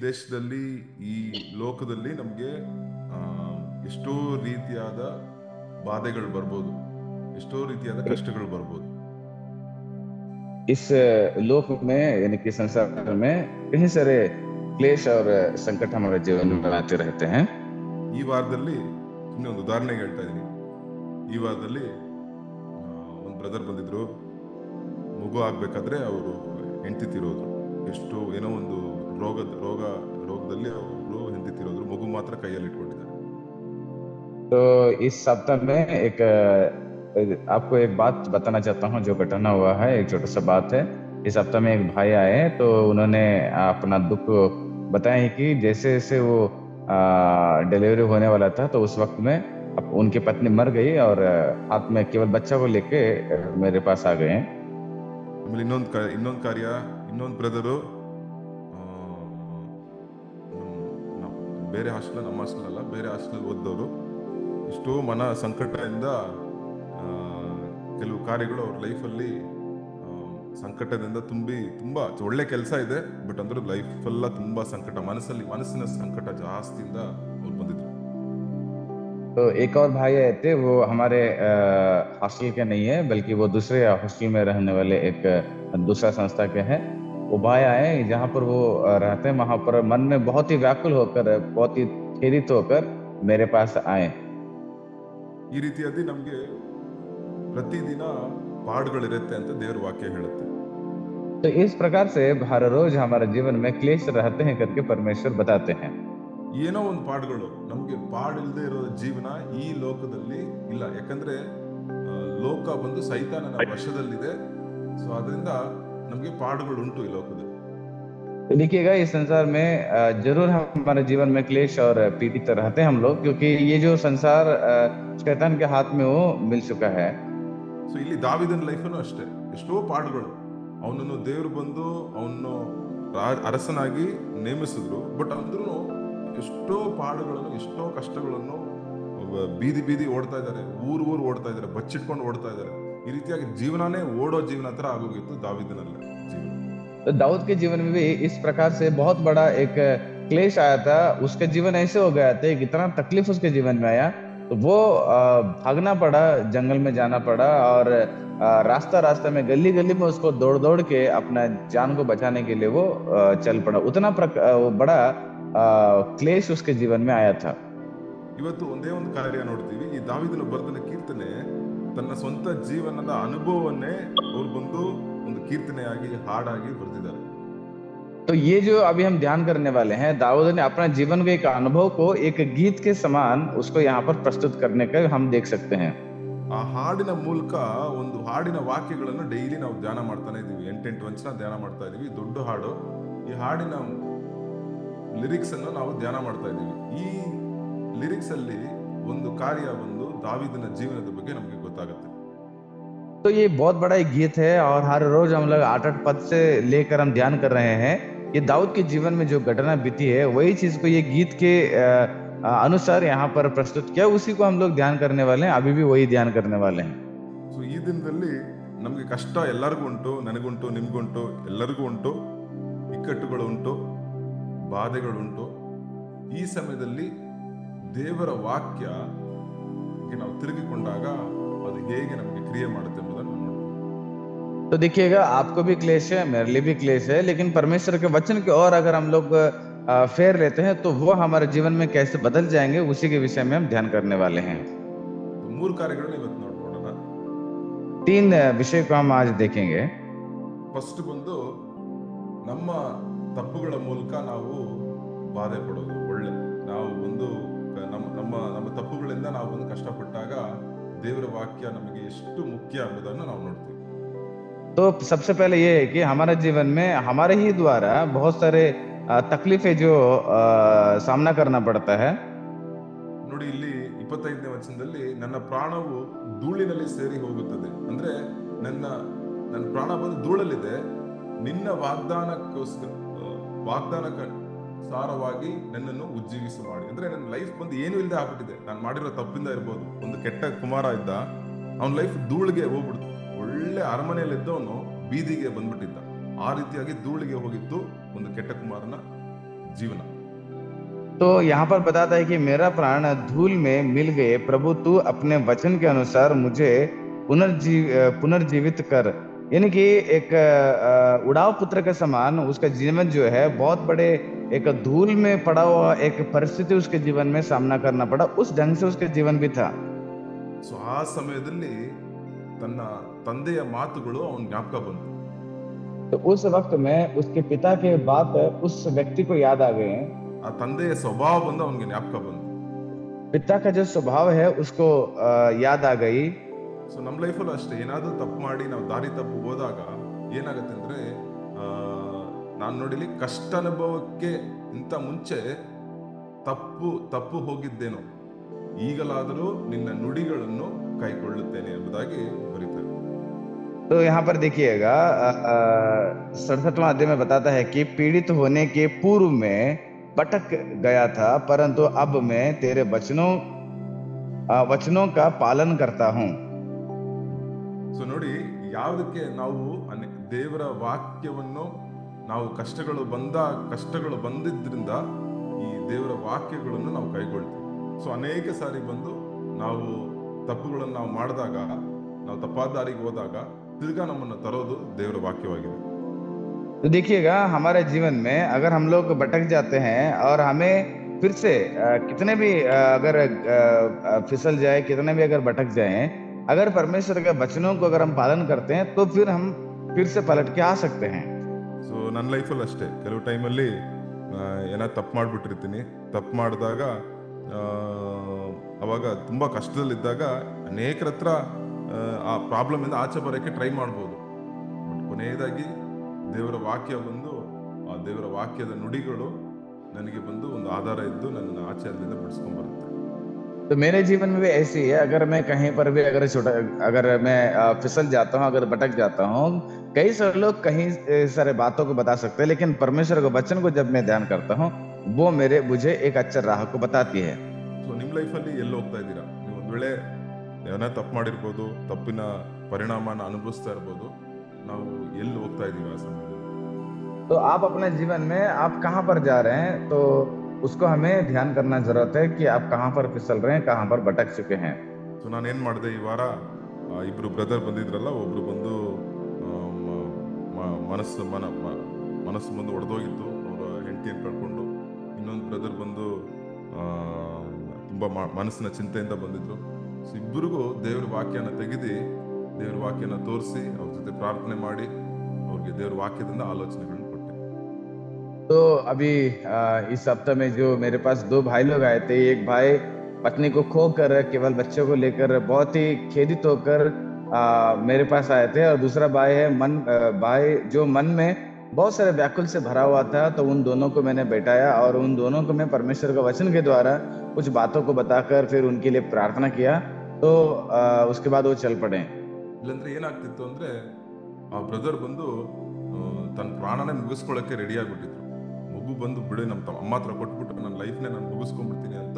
ದೇಶದಲ್ಲಿ, ಈ ಲೋಕದಲ್ಲಿ ನಮಗೆ ಎಷ್ಟೋ ರೀತಿಯಾದ ಬಾಧೆಗಳು ಬರ್ಬೋದು, ಎಷ್ಟೋ ರೀತಿಯಾದ ಕಷ್ಟಗಳು ಬರ್ಬೋದು. इस लोक में यानी कि संसार में कई सारे क्लेश और संकट हमारे जीवन में आते रहते हैं. ಈ ವಾರದಲ್ಲಿ ಸುಮ್ಮನೆ ಒಂದು ಉದಾಹರಣೆಗೆ ಹೇಳ್ತಾ ಇದ್ದೀನಿ. ಈ ವಾರದಲ್ಲಿ ಒಂದು ಬ್ರದರ್ ಬಂದಿದ್ರು. ಮಗು ಆಗ್ಬೇಕಾದ್ರೆ ಅವರು ಹೆಂಡತಿ ತೀರೋದ್ರು. ಎಷ್ಟು ಏನೋ ಒಂದು ರೋಗದಲ್ಲಿ ಅವರು ಹೆಂಡತಿ ತೀರೋದ್ರು. ಮಗು ಮಾತ್ರ ಕೈಯಲ್ಲಿ ಇಟ್ಕೊಂಡಿದ್ದಾರೆ. तो इस सप्ताह में आपको एक बात बताना चाहता हूँ जो घटना हुआ है. एक छोटा सा बात है. इस सप्ताह में एक भाई आए तो उन्होंने अपना दुख बताया कि जैसे जैसे वो डिलीवरी होने वाला था तो उस वक्त में उनकी पत्नी मर गई और हाथ में केवल बच्चा को लेके मेरे पास आ गए. ಆಮೇಲೆ ಇನ್ನೊಂದು ಕಾರ್ಯ, ಇನ್ನೊಂದು ಬ್ರದರು ಬೇರೆ ಹಾಸ್ಟೆಲ್, ನಮ್ಮ ಹಾಸ್ಟೆಲ್ ಅಲ್ಲ, ಬೇರೆ ಹಾಸ್ಟೆಲ್ ಓದ್ದವರು. ಎಷ್ಟೋ ಮನ ಸಂಕಟದಿಂದ ಕೆಲವು ಕಾರ್ಯಗಳು ಅವ್ರ ಲೈಫಲ್ಲಿ ಸಂಕಟದಿಂದ ತುಂಬಾ ಒಳ್ಳೆ ಕೆಲಸ ಇದೆ, ಬಟ್ ಅಂದ್ರೆ ಲೈಫ್ ಎಲ್ಲ ತುಂಬಾ ಸಂಕಟ, ಮನಸ್ಸಿನ ಸಂಕಟ ಜಾಸ್ತಿಯಿಂದ ಅವ್ರು ಬಂದಿದ್ರು. तो एक और भाई आए थे, वो हमारे हॉस्टल के नहीं है बल्कि वो दूसरे हॉस्टल में रहने वाले एक दूसरा संस्था के हैं. वो भाई आए जहाँ पर वो रहते हैं, वहां पर मन में बहुत ही व्याकुल होकर, बहुत ही खेदित होकर मेरे पास आए. ಈ ರೀತಿಯಾಗಿ ನಮ್ಗೆ ಪ್ರತಿದಿನ ಪಾಠಗಳಿರುತ್ತೆ ಅಂತ ದೇವರ ವಾಕ್ಯ ಹೇಳುತ್ತೆ. तो इस प्रकार से हर रोज हमारे जीवन में क्लेश रहते हैं करके परमेश्वर बताते हैं. ಏನೋ ಒಂದು ಪಾಠಗಳು ನಮ್ಗೆ ಇಲ್ಲದೆ ಇರೋ ಜೀವನ ಈ ಲೋಕದಲ್ಲಿ ಇಲ್ಲ. ಯಾಕಂದ್ರೆ ಲೋಕ ಬಂದು ಸೈತಾನನ ವಶದಲ್ಲಿದೆ. ಸೊ ಅದರಿಂದ ನಮ್ಗೆ ಪಾಠಗಳು ಉಂಟು ಈ ಲೋಕದಲ್ಲಿ. देखिएगा, इस संसार में जरूर हमारे जीवन में क्लेश और पीड़ित रहते हैं हम लोग, क्योंकि ये जो संसार शैतान के हाथ में वो मिल चुका है. ಸೊ ಇಲ್ಲಿ ದಾವೀದನ ಲೈಫನ್ನು ಅಷ್ಟೇ, ಎಷ್ಟೋ ಪಾಠಗಳು. ಅವನನ್ನು ದೇವರು ಬಂದು ಅವನು ಅರಸನಾಗಿ ನೇಮಿಸಿದ್ರು. ಬಟ್ ಅಂದ್ರೂ ಎಷ್ಟೋ ಪಾಠಗಳನ್ನು, ಎಷ್ಟೋ ಕಷ್ಟಗಳನ್ನು, ಬೀದಿ ಓಡ್ತಾ ಇದ್ದಾರೆ, ಊರು ಓಡ್ತಾ ಇದ್ದಾರೆ, ಬಚ್ಚಿಟ್ಕೊಂಡು ಓಡ್ತಾ ಇದ್ದಾರೆ. ಈ ರೀತಿಯಾಗಿ ಜೀವನನೇ ಓಡೋ ಜೀವನ ತರ ಆಗೋಗಿತ್ತು ದಾವೀದನಲ್ಲಿ ಜೀವನ. तो दाऊद के जीवन में भी इस प्रकार से बहुत बड़ा एक क्लेश आया था. उसका जीवन ऐसे हो गया था, इतना तकलीफ उसके जीवन में आया तो वो भागना पड़ा, जंगल में जाना पड़ा और रास्ता में गली में उसको दौड़ के अपना जान को बचाने के लिए वो चल पड़ा. उतना बड़ा क्लेश उसके जीवन में आया था. ಇವತ್ತು ಒಂದೇ ಒಂದು ಕಾರ್ಯ ನೋಡ್ತೀವಿ. ಈ ದಾವೀದನು ಬರೆದ ಕೀರ್ತನೆ ತನ್ನ ಸ್ವಂತ ಜೀವನದ ಅನುಭವವನ್ನೇ ಅವ್ರು ಬಂದು ಒಂದು ಕೀರ್ತನೆಯಾಗಿ, ಹಾಡಾಗಿ ಬರೆದಿದ್ದಾರೆ. तो ये जो अभी हम ध्यान करने वाले हैं, दाऊद ने अपना जीवन के एक अनुभव को एक गीत के समान उसको यहाँ पर प्रस्तुत करने का हम देख सकते हैं. ಆ ಹಾಡಿನ ಮೂಲಕ ಒಂದು ಹಾಡಿನ ವಾಕ್ಯಗಳನ್ನು ಡೈಲಿ ನಾವು ಧ್ಯಾನ ಮಾಡ್ತಾನೆ ಇದೀವಿ. 8 ವಚನ ಧ್ಯಾನ ಮಾಡ್ತಾ ಇದೀವಿ. ದೊಡ್ಡ ಹಾಡು. ಈ ಹಾಡಿನ ಲಿರಿಕ್ಸ್ ಅನ್ನು ನಾವು ಧ್ಯಾನ ಮಾಡ್ತಾ ಇದೀವಿ. ಈ ಲಿರಿಕ್ಸ್ ಅಲ್ಲಿ ಒಂದು ಕಾರ್ಯ, ಒಂದು ದಾವೀದನ ಜೀವನದ ಬಗ್ಗೆ ನಮಗೆ ಗೊತ್ತಾಗುತ್ತೆ. तो ये बहुत बड़ा एक गीत है और हर रोज हम लोग 8 पद से लेकर हम ध्यान कर रहे हैं. ये दाऊद के जीवन में जो घटना बीती है वही चीज को ये गीत के अनुसार यहाँ पर प्रस्तुत किया. उसी को हम लोग ध्यान करने वाले हैं. अभी भी वही ध्यान करने वाले हैं. ಸೊ ಈ ದಿನದಲ್ಲಿ ನಮಗೆ ಕಷ್ಟ ಎಲ್ಲರಿಗೂ ಉಂಟು, ನನಗುಂಟು, ನಿಮ್ಗುಂಟು, ಎಲ್ಲರಿಗೂ ಉಂಟು. ಇಕ್ಕಟ್ಟುಗಳು ಉಂಟು, ಬಾಧೆಗಳುಂಟು. ಈ ಸಮಯದಲ್ಲಿ ದೇವರ ವಾಕ್ಯ ನಾವು ತಿರುಗಿಕೊಂಡಾಗ ಅದು ಹೇಗೆ ನಮಗೆ ಕ್ರಿಯೆ ಮಾಡುತ್ತೆ ಎಂಬುದನ್ನು ನೋಡ್ತೀವಿ. तो देखिएगा, आपको भी क्लेश है, मेरे लिए भी क्लेश है, लेकिन परमेश्वर के वचन की ओर अगर हम लोग फेर लेते हैं तो वो हमारे जीवन में कैसे बदल जाएंगे, उसी के विषय में हम ध्यान करने वाले हैं. तो 3 ಕಾರ್ಯಗಳನ್ನು ಇವತ್ತು ನೋಡೋಣ. 3 विषय को हम आज देखेंगे. ಫಸ್ಟ್ ಬಂದು ನಮ್ಮ ತಪ್ಪುಗಳ ಮೂಲಕ ನಾವು ಬಾಧೆ ಪಡೋದು. ನಾವು ಒಂದು ನಮ್ಮ ತಪ್ಪುಗಳಿಂದ ನಾವು ಒಂದು ಕಷ್ಟಪಟ್ಟಾಗ ದೇವರ ವಾಕ್ಯ ನಮಗೆ ಎಷ್ಟು ಮುಖ್ಯ ಎಂಬುದನ್ನು ನಾವು ನೋಡ್ತೀವಿ. तो सबसे पहले ये है कि हमारे जीवन में हमारे ही द्वारा बहुत सारे तकलीफें जो सामना करना पड़ता है. ನೋಡಿ, ಇಲ್ಲಿ 25ನೇ ವಚನದಲ್ಲಿ ನನ್ನ ಪ್ರಾಣವು ಧೂಳಿನಲ್ಲಿ ಸೇರಿ ಹೋಗುತ್ತದೆ. ಅಂದ್ರೆ ನನ್ನ ಪ್ರಾಣ ಬಂದು ಧೂಳಲ್ಲಿದೆ. ನಿನ್ನ ವಾಗ್ದಾನಕ್ಕೆ ಸಾರವಾಗಿ ನನ್ನನ್ನು ಉಜ್ಜೀವಿಸು ಮಾಡಿ. ಅಂದ್ರೆ ನನ್ನ ಲೈಫ್ ಬಂದು ಏನು ಇಲ್ಲದೆ ಆಗ್ಬಿಟ್ಟಿದೆ. ನಾನು ಮಾಡಿರೋ ತಪ್ಪಿಂದ ಇರ್ಬೋದು. ಒಂದು ಕೆಟ್ಟ ಕುಮಾರ ಇದ್ದ, ಅವನ ಲೈಫ್ ಧೂಳಿಗೆ ಹೋಗ್ಬಿಡ್ತು. ಒಳ್ಳೆ ಅರಮನೆಯಲ್ಲಿದ್ದವನು ಬೀದಿಗೆ ಬಂದ್ಬಿಟ್ಟಿದ್ದ. ಆ ರೀತಿಯಾಗಿ ಧೂಳಿಗೆ ಹೋಗಿತ್ತು ಒಂದು ಕೆಟ್ಟ ಕುಮಾರನ ಜೀವನ. तो यहाँ पर बताता है कि मेरा प्राण धूल में मिल गए, प्रभु तू अपने वचन के अनुसार मुझे पुनर्जीवित कर। यानी कि एक उड़ाव पुत्र के समान उसका जीवन जो है बहुत बड़े एक धूल में पड़ा हुआ एक परिस्थिति उसके जीवन में सामना करना पड़ा, उस ढंग से उसके जीवन भी था। ಸೊ ಆ ಸಮಯದಲ್ಲಿ ತನ್ನ ತಂದೆಯ ಮಾತುಗಳು ಅವನ ಜ್ಞಾಪಕ ಬಂತು. तो उस वक्त में उसके पिता के बात उस व्यक्ति को याद आ गए। ಆ ತಂದೆಯ ಸ್ವಭಾವ ಬಂದು ಅವನಿಗೆ ಜ್ಞಾಪಕ ಬಂತು. पिता का जो स्वभाव है उसको याद आ गई। ಸೊ ನಮ್ಮ ಲೈಫಲ್ಲೂ ಅಷ್ಟೇ, ಏನಾದ್ರೂ ತಪ್ಪು ಮಾಡಿ ನಾವು ದಾರಿ ತಪ್ಪು ಹೋದಾಗ ಏನಾಗತ್ತೆ ಅಂದ್ರೆ, ನಾನು ನೋಡಿಲಿ ಕಷ್ಟ ಅನುಭವಕ್ಕೆ ಇಂತ ಮುಂಚೆ ತಪ್ಪು ಹೋಗಿದ್ದೇನೋ, ಈಗಲಾದರೂ ನಿನ್ನ ನುಡಿಗಳನ್ನು ಕೈಕೊಳ್ಳುತ್ತೇನೆ ಎಂಬುದಾಗಿ ಬರೀತಾರೆ. तो यहाँ पर देखिएगा 67वां अध्याय में बताता है कि पीड़ित होने के पूर्व में भटक गया था, परंतु अब मैं तेरे वचनों का पालन करता हूँ। ಸೊ ನೋಡಿ, ಯಾವುದಕ್ಕೆ ನಾವು ದೇವರ ವಾಕ್ಯವನ್ನು ನಾವು ಕಷ್ಟಗಳು ಬಂದಿದ್ರಿಂದ ಈ ದೇವರ ವಾಕ್ಯಗಳನ್ನು ನಾವು ಕೈಗೊಳ್ತೀವಿ. ಸೊ ಅನೇಕ ಸಾರಿ ಬಂದು ನಾವು ತಪ್ಪುಗಳನ್ನು ನಾವು ಮಾಡಿದಾಗ, ನಾವು ತಪ್ಪಾದ ದಾರಿಗೆ ಹೋದಾಗ ತಿರ್ಗಾ ನಮ್ಮನ್ನು ತರೋದು ದೇವರ ವಾಕ್ಯವಾಗಿದೆ. तो देखिएगा हमारे जीवन में अगर हम लोग भटक जाते हैं और हमें फिर से कितने भी अगर फिसल जाए, कितने भी अगर भटक जाएं, अगर परमेश्वर के वचनों को अगर हम पालन करते हैं तो फिर हम फिर से पलट के आ सकते हैं। ಸೊ ನನ್ನ ಲೈಫಲ್ಲಿ ಅಷ್ಟೇ, ಕೆಲವು ಟೈಮಲ್ಲಿ ಏನಾದ್ರು ತಪ್ಪು ಮಾಡಿಬಿಟ್ಟಿರ್ತೀನಿ. ತಪ್ಪು ಮಾಡಿದಾಗ ಅವಾಗ ತುಂಬ ಕಷ್ಟದಲ್ಲಿದ್ದಾಗ ಅನೇಕರ ಹತ್ರ ಆ ಪ್ರಾಬ್ಲಮಿಂದ ಆಚೆ ಬರೋಕ್ಕೆ ಟ್ರೈ ಮಾಡ್ಬೋದು. ಬಟ್ ಕೊನೆಯದಾಗಿ ದೇವರ ವಾಕ್ಯ ಬಂದು, ಆ ದೇವರ ವಾಕ್ಯದ ನುಡಿಗಳು ನನಗೆ ಬಂದು ಒಂದು ಆಧಾರ ಇದ್ದು ನನ್ನ ಆಚೆ ಅಲ್ಲಿಂದ ಬಿಡಿಸ್ಕೊಂಡ್ ಬರುತ್ತೆ. तो मेरे जीवन में भी ऐसी है, अगर मैं कहीं पर भी अगर मैं फिसल जाता हूँ, अगर भटक जाता हूँ, कई सारे लोग कहीं सारे बातों को बता सकते हैं, लेकिन परमेश्वर के वचन को जब मैं ध्यान करता हूँ वो मुझे एक अच्छा राह को बताती है। ಸೊ ನಿಮ್ಮ ಲೈಫಲ್ಲಿ ಎಲ್ಲಿ ಹೋಗ್ತಾ ಇದ್ದೀರಾ? ನೀವು ಒಂದು ವೇಳೆ ಏನೋ ತಪ್ಪು ಮಾಡಿರ್ಬೋದು, ತಪ್ಪಿನ ಪರಿಣಾಮನ ಅನುಭವಿಸ್ತಾ ಇರ್ಬೋದು. ನಾವು ಎಲ್ಲಿ ಹೋಗ್ತಾ ಇದೀವಿ ಆ ಸಮಯದಲ್ಲಿ? तो आप अपने जीवन में आप कहाँ पर जा रहे हैं, तो उसको हमें ध्यान करना जरूरत है कि आप कहाँ पर फिसल रहे हैं, कहाँ पर भटक चुके हैं। ಸೊ ನಾನೇನು ಮಾಡಿದೆ, ಈ ವಾರ ಇಬ್ರು ಬ್ರದರ್ ಬಂದಿದ್ರಲ್ಲ, ಒಬ್ರು ಬಂದು ಮನಸ್ಸು ಬಂದು ಒಡೆದೋಗಿತ್ತು, ಅವರ ಹೆಂಡತಿಯನ್ನು ಕಳ್ಕೊಂಡು. ಇನ್ನೊಂದು ಬ್ರದರ್ ಬಂದು ತುಂಬ ಮನಸ್ಸಿನ ಚಿಂತೆಯಿಂದ ಬಂದಿದ್ರು. ಸೊ ಇಬ್ಬರಿಗೂ ದೇವ್ರ ವಾಕ್ಯನ ತೆಗೆದು, ದೇವ್ರ ವಾಕ್ಯನ ತೋರಿಸಿ, ಅವ್ರ ಜೊತೆ ಪ್ರಾರ್ಥನೆ ಮಾಡಿ ಅವ್ರಿಗೆ ದೇವ್ರ ವಾಕ್ಯದಿಂದ ಆಲೋಚನೆಗಳನ್ನ ಕೊಟ್ಟೆ. तो अभी इस हफ्ते में जो मेरे पास 2 भाई लोग आए थे, एक भाई पत्नी को खोकर केवल बच्चों को लेकर बहुत ही खेदित होकर मेरे पास आए थे, और दूसरा भाई है भाई जो मन में बहुत सारे व्याकुल से भरा हुआ था। तो उन दोनों को मैंने बैठाया और उन दोनों को मैं परमेश्वर के वचन के द्वारा कुछ बातों को बताकर फिर उनके लिए प्रार्थना किया। तो उसके बाद वो चल पड़े। ಇಲ್ಲಾಂದ್ರೆ ಏನಾಗ್ತಿತ್ತು ಅಂದ್ರೆ, ಆ ಬ್ರದರ್ ಬಂದು ತನ್ನ ಪ್ರಾಣನೇ ಮುಗಿಸ್ಕೊಳ್ಳೋಕೆ ರೆಡಿ ಆಗ್ಬಿಟ್ಟಿದ್ರು. ಮಗು ಬಂದು ಬಿಡಿ ನಮ್ಮ ಅಮ್ಮ ಹತ್ರ ಕೊಟ್ಬಿಟ್ಟು ನನ್ನ ಲೈಫ್ನೇ ನಾನು ಮುಗಿಸ್ಕೊಂಡ್ಬಿಡ್ತೀನಿ ಅಂತ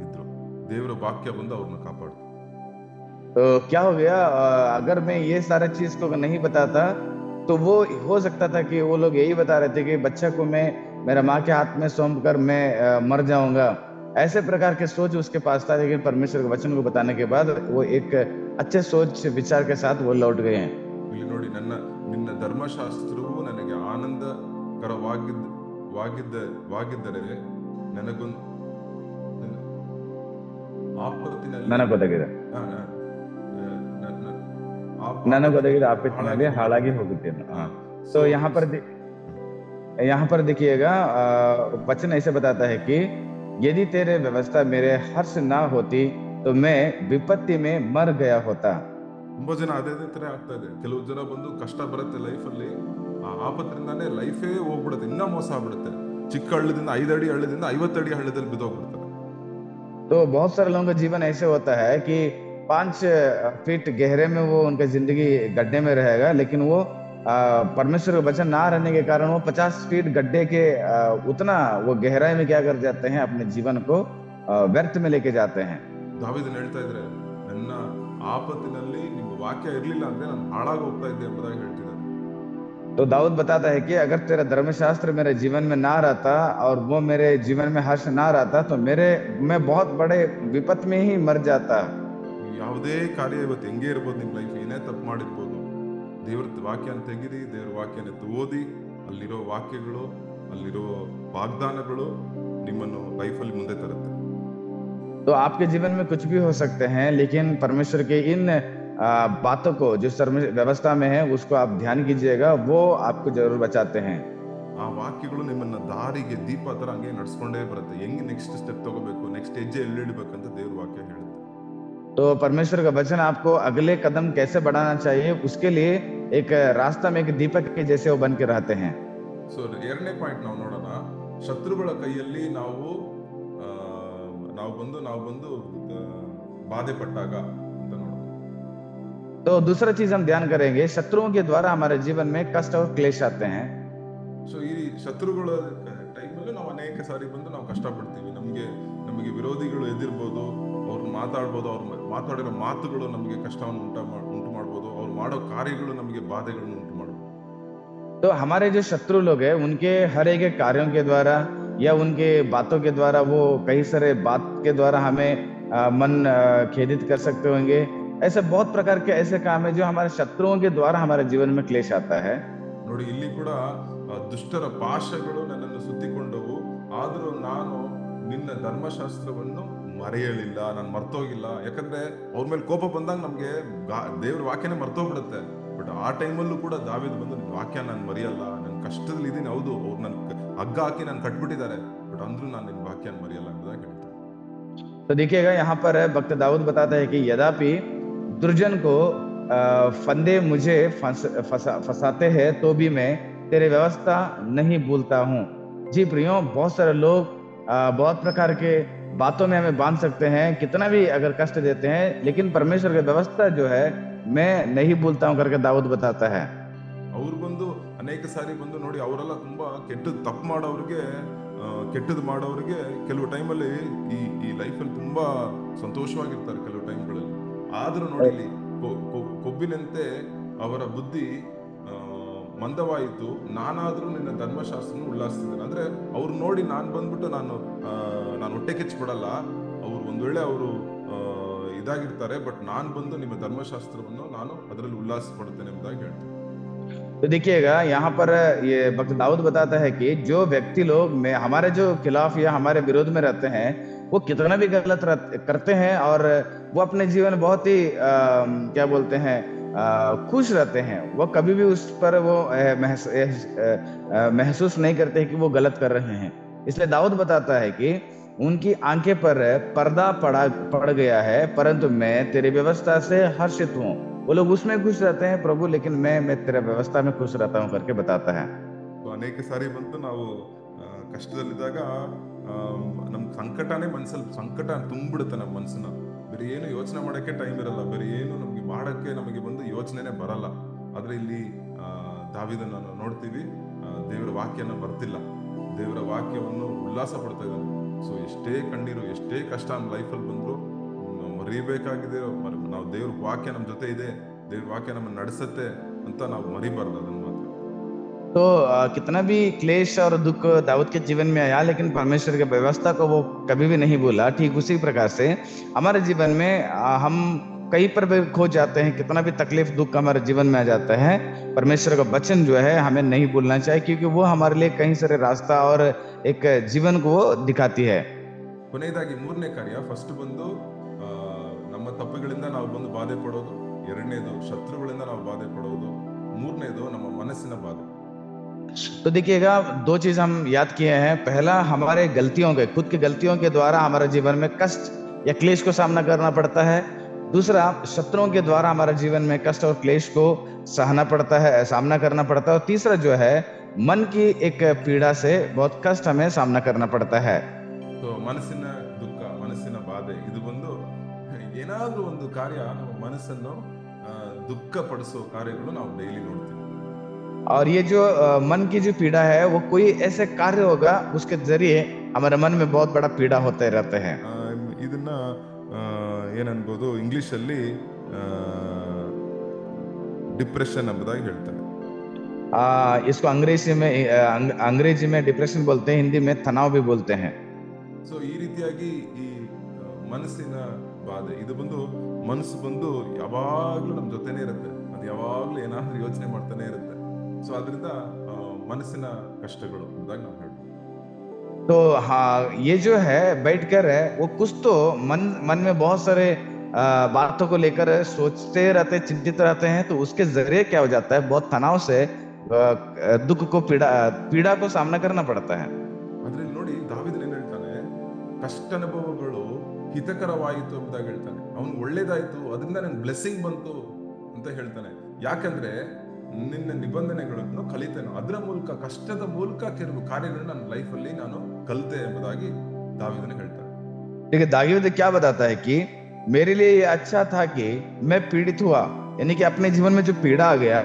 ಇದ್ರು. ದೇವರ ವಾಕ್ಯ ಬಂದು ಅವ್ರನ್ನ ಕಾಪಾಡ್ತು. तो क्या हो गया, अगर मैं ये सारा चीज को नहीं बताता तो वो हो सकता था कि वो लोग यही बता रहे थे कि बच्चा को मैं मेरा माँ के हाथ में सौंप कर मैं मर जाऊंगा। ऐसे प्रकार के सोच उसके पास था, लेकिन परमेश्वर के वचन को बताने के बाद वो एक अच्छे सोच विचार के साथ वो लौट गए हैं। ಇಲ್ಲಿ ನೋಡಿ, ನಿನ್ನ ಧರ್ಮಶಾಸ್ತ್ರವು ನನಗೆ ಆನಂದಕರವಾಗಿದ್ದರೆ ನನಗೊಂದು ನನಗೊದಗಿದ ಆಪತ್ತಿನಲ್ಲಿ ಹಾಳಾಗಿ ಹೋಗುತ್ತೇನೆ। तो यहाँ पर देखिएगा वचन ऐसे बताता है कि यदि तेरे व्यवस्था मेरे हर्ष ना होती तो मैं विपत्ति में मर गया होता। ತುಂಬಾ ಜನ ಅದೇ ತರ ಆಗ್ತಾ ಇದೆ. ಕೆಲವು ಜನ ಬಂದು ಕಷ್ಟ ಬರುತ್ತೆ ಲೈಫಲ್ಲಿ, ಆ ಆಪತ್ರಿಂದಾನೇ ಲೈಫೇ ಹೋಗ್ಬಿಡುತ್ತೆ, ಇನ್ನ ಮೋಸ ಆಗ್ಬಿಡುತ್ತೆ. ಚಿಕ್ಕ ಹಳ್ಳದಿಂದ 5 ಅಡಿ ಹಳ್ಳದಿಂದ 50 ಅಡಿ ಹಳ್ಳದಲ್ಲಿ ಬಿದ್ದೋಗ್ಬಿಡ್ತಾರೆ. तो बहुत सारे लोगों का जीवन ऐसे होता है कि 5 फीट गहरे में वो उनका जिंदगी गड्ढे में रहेगा, लेकिन वो परमेश्वर का वचन ना रहने के कारण वो 50 फीट गड्ढे के उतना वो गहराई में क्या कर जाते हैं, अपने जीवन को व्यर्थ में लेके जाते हैं। ದಾವೀದನು ಹೇಳ್ತಾ ಇದ್ರೆ, ನನ್ನ ಆಪತ್ತಿನಲ್ಲಿ ನಿಮ್ಮ ವಾಕ್ಯ ಇರ್ಲಿಲ್ಲ ಅಂದ್ರೆ ನಾನು ಹಾಳಾಗಿ ಹೋಗ್ತಾ ಇದ್ದೆ ಎಂಬುದಾಗಿ ಹೇಳ್ತಿದ್ದಾರೆ. तो दाऊद बताता है कि अगर तेरा धर्मशास्त्र मेरे जीवन में ना रहता और वो मेरे जीवन में हर्ष ना रहता तो मैं बहुत बड़े विपत में ही मर जाता। ನೀವು ಯಾವುದೇ ಕಾರ್ಯ ಇವತ್ತು ಹೆಂಗೆ ಇರ್ಬೋದು, ನಿಮ್ಮ ಲೈಫ್ ಏನೇ ತಪ್ಪು ಮಾಡಿರ್ಬೋದು, ದೇವ್ರ ವಾಕ್ಯನ ತೆಗಿರಿ, ದೇವ್ರ ವಾಕ್ಯನ ಓದಿ, ಅಲ್ಲಿರೋ ವಾಕ್ಯಗಳು, ಅಲ್ಲಿರೋ ವಾಗ್ದಾನಗಳು ನಿಮ್ಮನ್ನು ಲೈಫಲ್ಲಿ ಮುಂದೆ ತರುತ್ತೆ. तो आपके जीवन में कुछ भी हो सकते हैं, लेकिन परमेश्वर के इन बातों को जो व्यवस्था में है उसको आप ध्यान कीजिएगा, वो आपको जरूर बचाते हैं। ಆ ವಾಕ್ಯಗಳು ನಿಮ್ಮನ್ನ ದಾರಿಗೆ ದೀಪ ತರ ಹಂಗೆ ನಡ್ಸ್ಕೊಂಡೇ ಬರುತ್ತೆ. ಹೆಂಗ್ ನೆಕ್ಸ್ಟ್ ಸ್ಟೆಪ್ ತಗೋಬೇಕು, ನೆಕ್ಸ್ಟ್ ಹೆಜ್ಜೆ ಎಲ್ಲಿಡ್ಬೇಕಂತ ದೇವ್ರ ವಾಕ್ಯ ಹೇಳುತ್ತೆ. तो परमेश्वर का वचन आपको अगले कदम कैसे बढ़ाना चाहिए उसके लिए एक रास्ता में एक दीपक के जैसे वो बन के रहते हैं। ಸೊ ಎರಡನೇ ಪಾಯಿಂಟ್ ನಾವು ನೋಡೋಣ, ಶತ್ರುಗಳ ಕೈಯಲ್ಲಿ ನಾವು ಬಂದು ಬಾಧೆ ಪಟ್ಟಾಗ ಅಂತ ನೋಡೋಣ. तो दूसरा चीज हम ध्यान करेंगे, शत्रुओं के द्वारा हमारे जीवन में कष्ट और क्लेश आते हैं। ಸೊ ಈ ಶತ್ರುಗಳ ಟೈಮಲ್ಲಿ ನಾವು ಅನೇಕ ಸಾರಿ ಬಂದು ನಾವು ಕಷ್ಟಪಡ್ತೀವಿ. ನಮಗೆ ವಿರೋಧಿಗಳು ಎದಿರ್ಬೋದು, ಅವ್ರು ಮಾತಾಡ್ಬೋದು, ಅವ್ರು ಮಾತಾಡಿರೋ ಮಾತುಗಳು ನಮಗೆ ಕಷ್ಟವನ್ನು ಉಂಟು ಮಾಡ್ಬೋದು, ಅವ್ರು ಮಾಡೋ ಕಾರ್ಯಗಳು ನಮಗೆ ಬಾಧೆಗಳನ್ನು ಉಂಟು ಮಾಡ್ಬೋದು. तो हमारे जो शत्रु लोग हैं उनके हर एक कार्यों के द्वारा या उनके बातों के द्वारा, वो कई सारे बात के द्वारा हमें मन खेदित कर सकते होंगे। ऐसे बहुत प्रकार के ऐसे काम है जो हमारे शत्रुओं के द्वारा हमारे जीवन में क्लेश आता है। ನೋಡಿ, ಇಲ್ಲಿ ಕೂಡ ದುಷ್ಟರ ಪಾಶಗಳು ನನ್ನನ್ನು ಸುತ್ತಿಕೊಂಡವು, ಆದರೂ ನಾನು ನಿನ್ನ ಧರ್ಮಶಾಸ್ತ್ರವನ್ನು ಮರೆಯಲಿಲ್ಲ, ನಾನು ಮರ್ತೋಗಿಲ್ಲ. ಯಾಕಂದ್ರೆ ಅವ್ರ ಮೇಲೆ ಕೋಪ ಬಂದಾಗ ನಮ್ಗೆ ದೇವ್ರ ವಾಕ್ಯನೇ ಮರ್ತೋಗ್ಬಿಡುತ್ತೆ. ಬಟ್ ಆ ಟೈಮಲ್ಲೂ ಕೂಡ ದಾವೀದ ಬಂದು ನಿನ್ನ ವಾಕ್ಯ ನಾನು ಮರೆಯಲ್ಲ, ನನ್ನ ಕಷ್ಟದಲ್ಲಿ ಇದೀನಿ, ಹೌದು ಅವ್ರು ನನ್ ಹಗ್ಗ ಹಾಕಿ ನಾನು ಕಟ್ಬಿಟ್ಟಿದ್ದಾರೆ, ಬಟ್ ಅಂದ್ರೂ ನಾನು ನಿನ್ನ ವಾಕ್ಯನ ಮರೆಯಲ್ಲ ಅಂತ ಹೇಳ್ತಾರೆ. तो देखिएगा यहाँ पर भक्त दाऊद बताता है कि यद्यपि दुर्जन को फंदे मुझे फंसाते हैं तो भी मैं तेरे व्यवस्था नहीं भूलता हूँ। जी प्रियो, बहुत सारे लोग बहुत प्रकार के बातों में हमें बांध सकते हैं, कितना भी अगर कष्ट देते हैं, लेकिन परमेश्वर की व्यवस्था जो है मैं नहीं भूलता हूँ करके दाऊद बताता है। ಅವ್ರು ಬಂದು ಅನೇಕ ಸಾರಿ ಬಂದು ನೋಡಿ, ಅವರೆಲ್ಲ ತುಂಬಾ ತಪ್ಪು ಮಾಡೋರಿಗೆ ಕೆಲವು ಟೈಮಲ್ಲಿ ಈ ಲೈಫಲ್ಲಿ ತುಂಬಾ ಸಂತೋಷವಾಗಿರ್ತಾರೆ ಕೆಲವು ಟೈಮ್ಗಳಲ್ಲಿ. ಆದ್ರೂ ನೋಡಿ, ಇಲ್ಲಿ ಕೊಬ್ಬಿನಂತೆ ಅವರ ಬುದ್ಧಿ ಮಂದವಾಯಿತು, ನಾನಾದ್ರೂ ನಿನ್ನ ಧರ್ಮಶಾಸ್ತ್ರನ ಉಲ್ಲಾಸಿಸ್ತೇನೆ. ಅಂದ್ರೆ ಅವ್ರು ನೋಡಿ ನಾನು ಬಂದ್ಬಿಟ್ಟು ನಾನು ಹೊಟ್ಟೆ ಕಿಚ್ಚಬಿಡಲ್ಲ, ಅವ್ರು ಒಂದ್ ವೇಳೆ ಅವರು ಇದಾಗಿರ್ತಾರೆ, ಬಟ್ ನಾನ್ ಬಂದು ನಿಮ್ಮ ಧರ್ಮಶಾಸ್ತ್ರವನ್ನು ನಾನು ಅದರಲ್ಲಿ ಉಲ್ಲಾಸ ಪಡ್ತೇನೆ ಎಂಬುದಾಗಿ ಹೇಳ್ತೇನೆ. तो देखिएगा यहाँ पर ये भक्त दाऊद बताता है कि जो व्यक्ति लोग में हमारे जो खिलाफ या हमारे विरोध में रहते हैं, वो कितना भी गलत करते हैं और वो अपने जीवन बहुत ही क्या बोलते हैं खुश रहते हैं। वो कभी भी उस पर वो महसूस नहीं करते कि वो गलत कर रहे हैं। इसलिए दाऊद बताता है कि उनकी आंखें पर पर्दा पड़ गया है, परंतु मैं तेरी व्यवस्था से हर्षित हूँ। वो लोग उसमें खुश रहते हैं प्रभु, लेकिन मैं तेरा व्यवस्था में खुश रहता हूँ करके बताता है। तो ಅನೇಕ ಸಾರಿ ಬಂತು ನಾವು ಕಷ್ಟದಲ್ಲಿದ್ದಾಗ ನಮ್ಗೆ ಸಂಕಟ ತುಂಬಿಡುತ್ತೆ ನಮ್ಮ ಮನಸ್ಸನ್ನ. ಬೇರೆ ಏನು ಯೋಚನೆ ಮಾಡೋಕ್ಕೆ ಟೈಮ್ ಇರಲ್ಲ, ಬೇರೆ ಏನು ನಮಗೆ ಬಂದು ಯೋಚನೆನೇ ಬರಲ್ಲ. ಆದ್ರೆ ಇಲ್ಲಿ ದಾವೀದನ ನೋಡ್ತೀವಿ, ದೇವರ ವಾಕ್ಯನ ಬರ್ತಿಲ್ಲ, ದೇವರ ವಾಕ್ಯವನ್ನು ಉಲ್ಲಾಸ ಪಡ್ತಾ ಇದ್ದಾನೆ. ಸೊ ಎಷ್ಟೇ ಕಣ್ಣೀರು, ಎಷ್ಟೇ ಕಷ್ಟ ನಮ್ಮ ಲೈಫಲ್ಲಿ ಬಂದ್ರು ಮರಿಬೇಕಾಗಿದೆ, ನಾವು ದೇವ್ರ ವಾಕ್ಯ ನಮ್ಮ ಜೊತೆ ಇದೆ, ದೇವ್ರ ವಾಕ್ಯ ನಮ್ಮನ್ನು ನಡೆಸುತ್ತೆ ಅಂತ ನಾವು ಮರಿಬಾರ್ದು ಅದನ್ನ ಮಾತ್ರ. तो कितना भी क्लेश और दुख दाऊद के जीवन में आया, लेकिन परमेश्वर की व्यवस्था को वो कभी भी नहीं भूला। ठीक उसी प्रकार से हमारे जीवन में हम कहीं पर भी खो जाते हैं, कितना भी तकलीफ दुख हमारे जीवन में आ जाता है, परमेश्वर का वचन जो है हमें नहीं भूलना चाहिए, क्योंकि वो हमारे लिए कहीं सारे रास्ता और एक जीवन को वो दिखाती है। ಕೊನೆಯದಾಗಿ ಮೂರನೇ ಕಾರ್ಯ, ಫಸ್ಟ್ ಬಂದು ನಮ್ಮ ತಪ್ಪುಗಳಿಂದ ನಾವು ಬಂದು ಬಾಧೆ ಪಡೋದು, ಎರಡನೇದು ಶತ್ರುಗಳಿಂದ ನಾವು ಬಾಧೆ ಪಡೋದು, ಮೂರನೇದು ನಮ್ಮ ಮನಸ್ಸಿನ ಬಾಧೆ. तो देखिएगा, दो चीज हम याद किए हैं। पहला, हमारे खुद की गलतियों के द्वारा हमारे जीवन में कष्ट या क्लेश को सामना करना पड़ता है। दूसरा, शत्रुओं के द्वारा हमारे जीवन में कष्ट और क्लेश को सामना करना पड़ता है। और तीसरा जो है, मन की एक पीड़ा से बहुत कष्ट हमें सामना करना पड़ता है। तो ಮನಸ್ಸಿನ ದುಃಖ, ಮನಸ್ಸಿನ ಬಾಧೆ, ಇದು ಬಂದು ಏನಾದ್ರೂ ಒಂದು ಕಾರ್ಯ ನಮ್ಮ ಮನಸ್ಸನ್ನು ದುಃಖ ಪಡಿಸೋ ಕಾರ್ಯಗಳು ನಾವು ಡೈಲಿ ನೋಡ್ತೀವಿ. और ये जो मन की जो पीड़ा है, वो कोई ऐसे कार्य होगा उसके जरिए हमारे मन में बहुत बड़ा पीड़ा होते रहते हैं। ಇದನ್ನ ಏನನ್ಬೋದು, ಇಂಗ್ಲಿಷ್ ಅಲ್ಲಿ ಡಿಪ್ರೆಷನ್ ಎಂಬುದಾಗಿ ಹೇಳ್ತಾರೆ. इसको अंग्रेजी में डिप्रेशन बोलते हैं, हिंदी में तनाव भी बोलते हैं। ಸೊ ಈ ರೀತಿಯಾಗಿ ಈ ಮನಸ್ಸಿನ ಬಾಧೆ ಇದು ಬಂದು ಮನಸ್ಸು ಬಂದು ಯಾವಾಗ್ಲೂ ನಮ್ಮ ಜೊತೆನೇ ಇರುತ್ತೆ, ಅದು ಯಾವಾಗ್ಲೂ ಏನಾದ್ರೂ ಯೋಚನೆ ಮಾಡ್ತಾನೆ ಇರುತ್ತೆ. ಸೊ ಅದರಿಂದ ಮನಸ್ಸಿನ ಕಷ್ಟಗಳು ಅಂದಾಗ ನಾವು ಹೇಳ್ಬೋದು. तो हाँ, ये जो है बैठकर है वो कुछ तो मन में बहुत सारे बातों को लेकर सोचते रहते, चिंतित रहते हैं, तो उसके जरिए क्या हो जाता है, बहुत तनाव से दुख को पीड़ा को सामना करना पड़ता है। ಅದ್ರಲ್ಲಿ ನೋಡಿ ದಾವೀದನು ಏನ್ ಹೇಳ್ತಾನೆ, ಕಷ್ಟ ಅನುಭವಗಳು ಹಿತಕರವಾಯಿತು ಎಂಬುದಾಗಿ ಹೇಳ್ತಾನೆ. ಅವನು ಒಳ್ಳೇದಾಯ್ತು, ಅದರಿಂದ ನನ್ ಬ್ಲೆಸ್ಸಿಂಗ್ ಬಂತು ಅಂತ ಹೇಳ್ತಾನೆ. ಯಾಕಂದ್ರೆ ನಿನ್ನ ನಿಬಂಧನೆಗಳನ್ನು ಕಲಿತೇನೆ, ಅದರ ಮೂಲಕ ಕಷ್ಟದ ಮೂಲಕ ಕೆಲವು ಕಾರ್ಯಗಳನ್ನ ನನ್ನ ಲೈಫ್ ಅಲ್ಲಿ ನಾನು ಕಲಿತೆ ಎಂಬುದಾಗಿ ದಾವೀದನು ಹೇಳ್ತಾನೆ. देखिए दाऊद क्या बताता है कि मेरे लिए ये अच्छा था कि मैं पीड़ित हुआ, यानी कि अपने जीवन में जो पीड़ा आ गया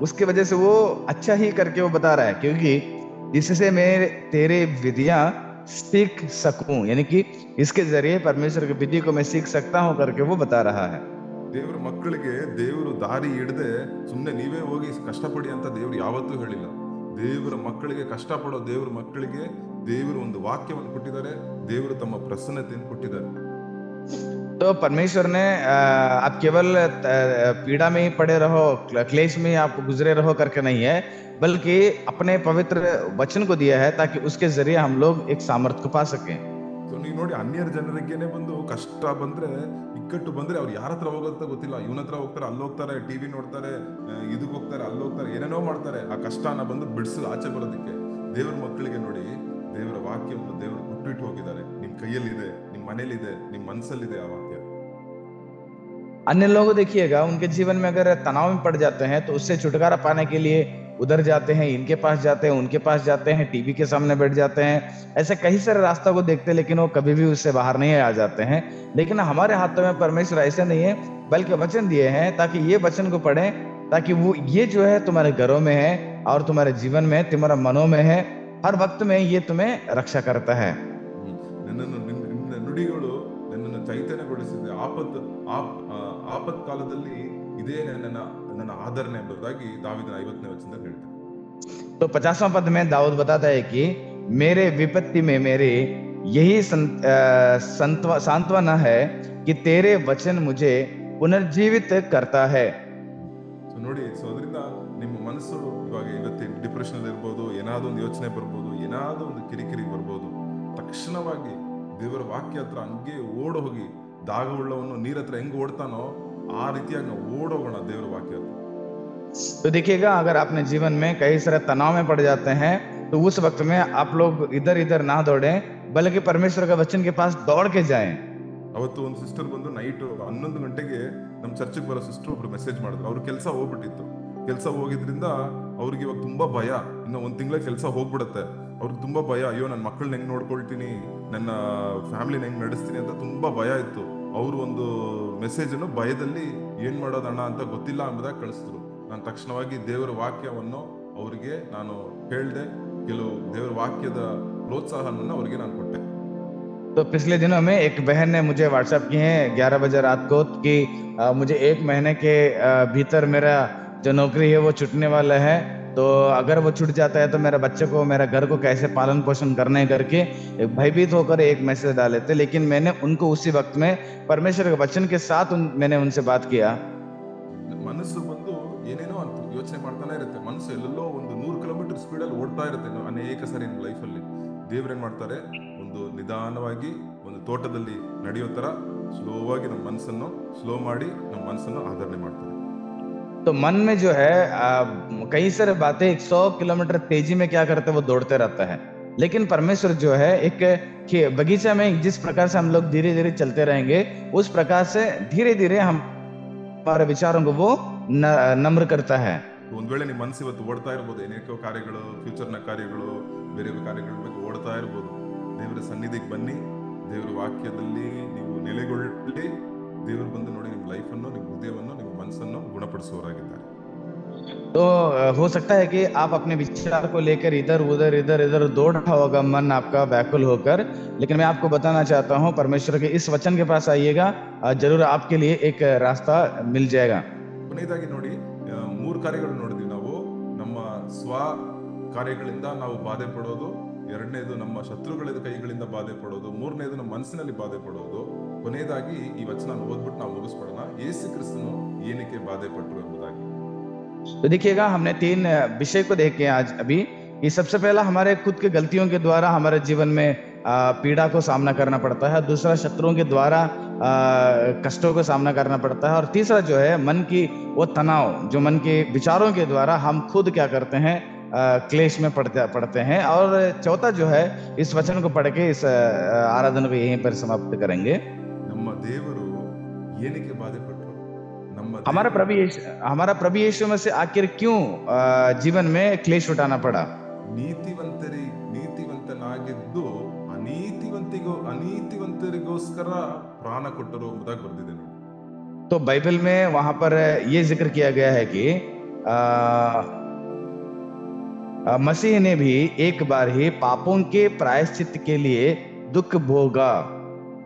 उसके वजह से वो अच्छा ही करके वो बता रहा है, क्योंकि जिससे मैं तेरे विधियां सीख सकूं, यानी कि इसके जरिए परमेश्वर की विधि को मैं सीख सकता हूं करके वो बता रहा है। ದೇವ್ರ ಮಕ್ಕಳಿಗೆ ದೇವರು ದಾರಿ ಹಿಡದೆ ಸುಮ್ನೆ ನೀವೇ ಹೋಗಿ ಕಷ್ಟಪಡಿ ಅಂತ ದೇವ್ರು ಯಾವತ್ತೂ ಹೇಳಿಲ್ಲ. ದೇವರ ಮಕ್ಕಳಿಗೆ ಕಷ್ಟಪಡೋ ದೇವ್ರ ಮಕ್ಕಳಿಗೆ ದೇವರು ಒಂದು ವಾಕ್ಯವನ್ನು ಕೊಟ್ಟಿದ್ದಾರೆ, ದೇವರು ತಮ್ಮ ಪ್ರಸನ್ನತೆಯನ್ನು ಕೊಟ್ಟಿದ್ದಾರೆ. तो परमेश्वर ने आप केवल पीड़ा में ही पड़े रहो, क्लेश में ही आप गुजरे रहो करके नहीं है, बल्कि अपने पवित्र वचन को दिया है ताकि उसके जरिए हम लोग एक सामर्थ्य को पा सकें। ಸೊ ನೀವು ನೋಡಿ, ಅನ್ಯರ ಜನರಿಗೇನೆ ಬಂದು ಕಷ್ಟ ಬಂದ್ರೆ, ಇಕ್ಕಟ್ಟು ಬಂದ್ರೆ ಅವ್ರು ಯಾರ ಹತ್ರ ಹೋಗೋದಂತ ಗೊತ್ತಿಲ್ಲ. ಇವನ ಹತ್ರ ಹೋಗ್ತಾರೆ, ಅಲ್ಲಿ ಹೋಗ್ತಾರೆ, ಟಿವಿ ನೋಡ್ತಾರೆ, ಇದಕ್ಕೆ ಹೋಗ್ತಾರೆ, ಅಲ್ಲಿ ಹೋಗ್ತಾರೆ, ಏನೇನೋ ಮಾಡ್ತಾರೆ ಆ ಕಷ್ಟನ ಬಂದು ಬಿಡಿಸಿ ಆಚೆ ಬರೋದಕ್ಕೆ. ದೇವ್ರ ಮಕ್ಕಳಿಗೆ ನೋಡಿ, ದೇವರ ವಾಕ್ಯವನ್ನು ದೇವರು ಕೊಟ್ಟಿಟ್ಟು ಹೋಗಿದ್ದಾರೆ. ನಿಮ್ ಕೈಯಲ್ಲಿದೆ, ನಿಮ್ ಮನೇಲಿದೆ, ನಿಮ್ ಮನಸ್ಸಲ್ಲಿದೆ ಆ ವಾಕ್ಯ. अन्य लोग देखिएगा उनके जीवन में अगर तनाव में पड़ जाते हैं तो उससे छुटकारा पाने के लिए उधर जाते हैं, इनके पास जाते हैं, उनके पास जाते हैं, टीवी के सामने बैठ जाते हैं, ऐसे कई सारे रास्ता को देखते हैं, लेकिन वो कभी भी उससे बाहर नहीं आ जाते हैं। लेकिन हमारे हाथों में परमेश्वर ऐसे नहीं है, बल्कि वचन दिए हैं ताकि ये वचन को पढ़ें, ताकि वो ये जो है तुम्हारे घरों में है और तुम्हारे जीवन में, तुम्हारे मनों में है, हर वक्त में ये तुम्हें रक्षा करता है। ನಿನ್ನ ನುಡಿಗಳು ನನ್ನನ್ನು ಚೈತನ್ಯಗೊಳಿಸಿದೆ, ಆಪತ್ ಕಾಲದಲ್ಲಿ ಇದೇ ನನ್ನ ಆದರಣೆ ಎಂಬುದಾಗಿ ದಾವೀದನ 50ನೇ ವಚನದಲ್ಲಿ ಹೇಳ್ತಾರೆ. तो 50वां पद में दाऊद बताता है कि मेरे विपत्ति में मेरे यही सांत्वना है कि तेरे वचन मुझे पुनर्जीवित करता है। ಸೊ ನೋಡಿ, ಸೊ ಅದರಿಂದ ನಿಮ್ಮ ಮನಸ್ಸು ಇವಾಗ ಇವತ್ತು ಡಿಪ್ರೆಷನ್ ಅಲ್ಲಿ ಇರ್ಬೋದು, ಏನಾದ್ರು ಒಂದು ಯೋಚನೆ ಬರ್ಬೋದು, ಏನಾದ್ರು ಒಂದು ಕಿರಿಕಿರಿ ಬರ್ಬೋದು, ತಕ್ಷಣವಾಗಿ ದೇವರ ವಾಕ್ಯ ಹತ್ರ ಹಂಗೆ ಓಡ ಹೋಗಿ, ದಾಗ ಉಳ್ಳವನು ನೀರ್ ಹತ್ರ ಹೆಂಗ್ ಓಡ್ತಾನೋ ಆ ರೀತಿಯಾಗಿ ನಾವು ಓಡೋಗೋಣ ದೇವರ ವಾಕ್ಯ ಹತ್ರ. तो देखिएगा अगर अपने जीवन में कई सारे तनाव में पड़ जाते हैं तो उस वक्त में आप लोग इधर इधर ना दौड़े, बल्कि परमेश्वर के वचन के पास दौड़ के जाएं। ಅವತ್ತು ಒಂದು ಸಿಸ್ಟರ್ ಬಂದು ನೈಟ್ 11 ಗಂಟೆಗೆ ನಮ್ಮ ಚರ್ಚಿಗೆ ಬರೋ ಸಿಸ್ಟರ್ ಒಬ್ರು ಮೆಸೇಜ್ ಮಾಡಿದ್ರು. ಅವ್ರ ಕೆಲಸ ಹೋಗ್ಬಿಟ್ಟಿತ್ತು. ಕೆಲಸ ಹೋಗಿದ್ರಿಂದ ಅವ್ರಿಗೆ ಇವಾಗ ತುಂಬಾ ಭಯ, ಇನ್ನು 1 ತಿಂಗಳ ಕೆಲಸ ಹೋಗ್ಬಿಡತ್ತೆ. ಅವ್ರಿಗೆ ತುಂಬಾ ಭಯ, ಅಯ್ಯೋ ನನ್ನ ಮಕ್ಕಳನ್ನ ಹೆಂಗ್ ನೋಡ್ಕೊಳ್ತೀನಿ, ನನ್ನ ಫ್ಯಾಮಿಲಿನ ಹೆಂಗ್ ನಡೆಸ್ತೀನಿ ಅಂತ ತುಂಬಾ ಭಯ ಇತ್ತು. ಅವರು ಒಂದು ಮೆಸೇಜ್ ಅನ್ನು ಭಯದಲ್ಲಿ ಏನ್ ಮಾಡೋದಣ್ಣ ಅಂತ ಗೊತ್ತಿಲ್ಲ ಎಂಬುದಾಗಿ ಕಳಿಸಿದ್ರು. ನಾನು ತಕ್ಷಣವಾಗಿ ದೇವರ ವಾಕ್ಯವನ್ನು ಅವರಿಗೆ ನಾನು ಹೇಳ್ದೆ, ಕೆಲವು ದೇವರ ವಾಕ್ಯದ ಪ್ರೋತ್ಸಾಹವನ್ನು ಅವರಿಗೆ ನಾನು ಕೊಟ್ಟೆ. तो पिछले दिनों में एक बहन ने मुझे व्हाट्सएप किए हैं 11 बजे रात को कि मुझे 1 महीने के भीतर मेरा जो नौकरी है वो छूटने वाला है, तो अगर वो छूट जाता है तो मेरा बच्चे को, मेरा घर को कैसे पालन पोषण करने करके भयभीत होकर एक मैसेज डाले थे। लेकिन मैंने उनको उसी वक्त में परमेश्वर के वचन के साथ मैंने उनसे बात किया। ಮನಸ್ಸು ಬಂದು ಏನೇನೋ ಅಂತ ಯೋಚನೆ ಮಾಡ್ತಾನೆ ಇರುತ್ತೆ. ಮನಸ್ಸು ಎಲ್ಲೆಲ್ಲೋ ಒಂದು 100 ಕಿಲೋಮೀಟರ್ ಸ್ಪೀಡಲ್ಲಿ ಓಡ್ತಾ ಇರುತ್ತೆ ಅನೇಕ ಸಾರಿ ನಿಮ್ಮ ಲೈಫಲ್ಲಿ. ದೇವ್ರೇನ್ ಮಾಡ್ತಾರೆ, ಒಂದು ನಿಧಾನವಾಗಿ ಒಂದು ತೋಟದಲ್ಲಿ ನಡೆಯೋ ತರ ಸ್ಲೋವಾಗಿ ನಮ್ಮ ಮನಸ್ಸನ್ನು ಸ್ಲೋ ಮಾಡಿ ನಮ್ಮ ಮನಸ್ಸನ್ನು ಆಧರಣೆ ಮಾಡ್ತಾರೆ. तो मन में जो है कई सारे बातें 100 किलोमीटर तेजी में क्या करते हैं वो दौड़ते रहता है, लेकिन परमेश्वर जो है एक बगीचा में जिस प्रकार से हम लोग धीरे धीरे चलते रहेंगे उस प्रकार से धीरे धीरे हम हमारे विचारों को वो नम्र करता है। ಒಂದ್ ವೇಳೆ ನಿಮ್ಮ ಮನಸ್ಸು ಇವತ್ತು ಓಡ್ತಾ ಇರ್ಬೋದು, ಅನೇಕ ಕಾರ್ಯಗಳು, ಫ್ಯೂಚರ್ನ ಕಾರ್ಯಗಳು, ಬೇರೆ ಕಾರ್ಯಗಳ ಬಗ್ಗೆ ಓಡ್ತಾ ಇರ್ಬೋದು. ದೇವರ ಸನ್ನಿಧಿಗೆ ಬನ್ನಿ, ದೇವರ ವಾಕ್ಯದಲ್ಲಿ ನೀವು ನೆಲೆಗೊಳ್ಳಿ. ದೇವರು ಬಂದು ನೋಡಿ ನಿಮ್ಮ ಲೈಫನ್ನು, ನಿಮ್ಮ ಹೃದಯವನ್ನು, ನಿಮ್ಮ ಮನಸ್ಸನ್ನು ಗುಣಪಡಿಸುವವರಾಗಿದ್ದಾರೆ. तो हो सकता है कि आप अपने विचार को लेकर इधर उधर दौड़ रहा होगा मन आपका व्याकुल होकर, लेकिन मैं आपको बताना चाहता हूँ परमेश्वर के इस वचन के पास आइएगा, जरूर आपके लिए एक रास्ता मिल जाएगा। ಕೊನೆಯದಾಗಿ ನೋಡಿ, 3 ಕಾರ್ಯಗಳು ನೋಡಿದ್ವಿ ನಾವು. ನಮ್ಮ ಸ್ವ ಕಾರ್ಯಗಳಿಂದ ನಾವು ಬಾಧೆ ಪಡೋದು, ಎರಡನೇದು ನಮ್ಮ ಶತ್ರುಗಳ ಕೈಗಳಿಂದ ಬಾಧೆ ಪಡೋದು, ಮೂರನೇದು ನಮ್ಮ ಮನಸ್ಸಿನಲ್ಲಿ ಬಾಧೆ ಪಡೋದು, ಕೊನೆಯದಾಗಿ ಈ ವಚನ ಓದ್ಬಿಟ್ಟು ನಾವು ಮುಗಿಸ್ಬಿಡೋಣ. ಯೇಸು ಕ್ರಿಸ್ತನು ಏನಕ್ಕೆ ಬಾಧೆ ಪಟ್ಟರು ಎಂಬುದಾಗಿ. तो देखिएगा, हमने 3 विषय को देखे आज अभी कि सबसे पहला हमारे खुद के गलतियों के द्वारा हमारे जीवन में पीड़ा को सामना करना पड़ता है, दूसरा शत्रुओं के द्वारा कष्टों को सामना करना पड़ता है, और तीसरा जो है मन की वो तनाव जो मन के विचारों के द्वारा हम खुद क्या करते हैं, क्लेश में पड़ते हैं। और चौथा जो है, इस वचन को पढ़ के इस आराधना को यहीं पर समाप्त करेंगे। ನಮ್ಮ ದೇವರು ಏನಕ್ಕೆ ಬಾಧೆ ಪಟ್ಟರು? हमारा प्रभु यीशु मसीह आखिर क्यों जीवन में क्लेश उठाना पड़ा? ನೀತಿವಂತನಾಗಿದ್ದು ಅನೀತಿವಂತರಿಗೋಸ್ಕರ ಪ್ರಾಣ ಕೊಟ್ಟರು ಎಂಬುದಾಗಿ ಬರೆದಿದೆ ನೋಡಿ. तो बाइबल में वहां पर ये जिक्र किया गया है कि मसीह ने भी एक बार ही पापों के प्रायश्चित के लिए दुख भोगा,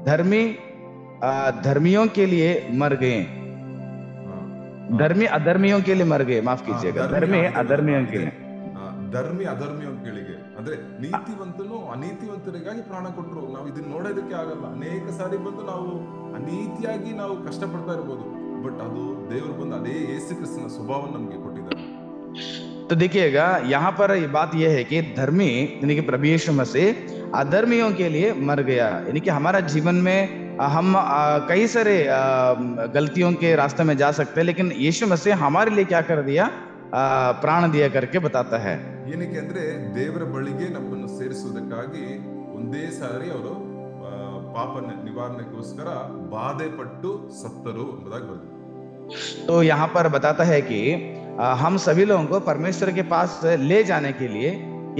धर्मी धर्मियों के लिए मर गए, धर्मी अधर्मियों के लिए मर गए, माफ कीजिएगा, धर्मी अधर्मियों के लिए, ಧರ್ಮಿ ಅಧರ್ಮಿಗಳಿಗೆ ಅಂದ್ರೆ ನೀತಿವಂತನು ಅನೀತಿವಂತರಿಗಾಗಿ ಪ್ರಾಣ ಕೊಟ್ಟರು. ನಾವು ಇದನ್ನ ನೋಡೋದಕ್ಕೆ ಆಗಲ್ಲ. ಅನೇಕ ಸಾರಿ ಬಂದು ನಾವು ಅನೀತಿಯಾಗಿ ನಾವು ಕಷ್ಟಪಡ್ತಾ ಇರ್ಬೋದು, ಬಟ್ ಅದು ದೇವರು ಬಂದು ಅದೇ ಯೇಸು ಕ್ರಿಸ್ತನ ಸ್ವಭಾವವನ್ನು ನಮಗೆ ಕೊಟ್ಟಿದ್ದಾರೆ. तो देखिएगा, यहाँ पर बात यह है कि धर्मी यानी कि प्रभु यीशु मसीह अधर्मियों के लिए मर गया, यानी कि हमारा जीवन में हम कई सारे गलतियों के रास्ते में जा सकते हैं, लेकिन यीशु मसीह हमारे लिए क्या कर दिया, प्राण दिया करके बताता है। ಏನಕ್ಕೆ ಅಂದ್ರೆ ದೇವರ ಬಳಿಗೆ ನಮ್ಮನ್ನು ಸೇರಿಸುವುದಕ್ಕಾಗಿ ಒಂದೇ ಸಾರಿ ಅವರು ಪಾಪ ನಿವಾರಣೆಗೋಸ್ಕರ ಬಾಧೆ ಪಟ್ಟು ಸತ್ತರು ಎಂಬುದಾಗಿ ಬರೆದಿದೆ. तो यहाँ पर बताता है कि हम सभी लोगों को परमेश्वर के पास ले जाने के लिए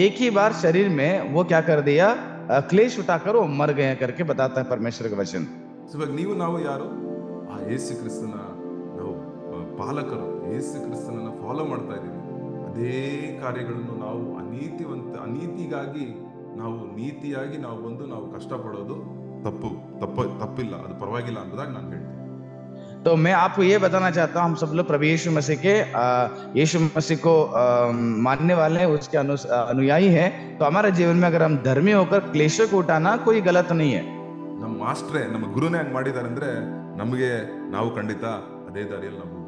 एक ही बार शरीर में वो क्या कर दिया, क्लेश उठाकर वो मर गए करके बताता है परमेश्वर का वचन। ಇವಾಗ ನೀವು ನಾವು ಯಾರು? ಆ ಯೇಸು ಕ್ರಿಸ್ತನ ನಾವು ಪಾಲಕರು, ಯೇಸು ಕ್ರಿಸ್ತನನ್ನ ಫಾಲೋ ಮಾಡ್ತಾ ಇದ್ದೀವಿ. ಅದೇ ಕಾರ್ಯಗಳನ್ನು ನಾವು ಅನೀತಿಗಾಗಿ ನಾವು ನೀತಿಯಾಗಿ ನಾವು ಬಂದು ನಾವು ಕಷ್ಟಪಡೋದು ತಪ್ಪಿಲ್ಲ, ಅದು ಪರವಾಗಿಲ್ಲ ಎಂಬುದಾಗಿ ನಾನು ಹೇಳ್ತೀನಿ. तो मैं आपको ये बताना चाहता हूँ, हम सब लोग प्रभु यीशु मसीह के यीशु मसीह को मानने वाले हैं, उसके अनुयायी हैं। तो हमारे जीवन में अगर हम धर्मी होकर क्लेशों को उठाना कोई गलत नहीं है। ನಮ್ಮ ಮಾಸ್ಟ್ರೇ, ನಮ್ಮ ಗುರುನೇ ಹಂಗ್ ಮಾಡಿದ್ದಾರೆ ಅಂದ್ರೆ ನಮಗೆ ನಾವು ಖಂಡಿತ ಅದೇ ದಾರಿಯಲ್ಲಿ ನಾವು ಹೋಗ್ಬೋದು.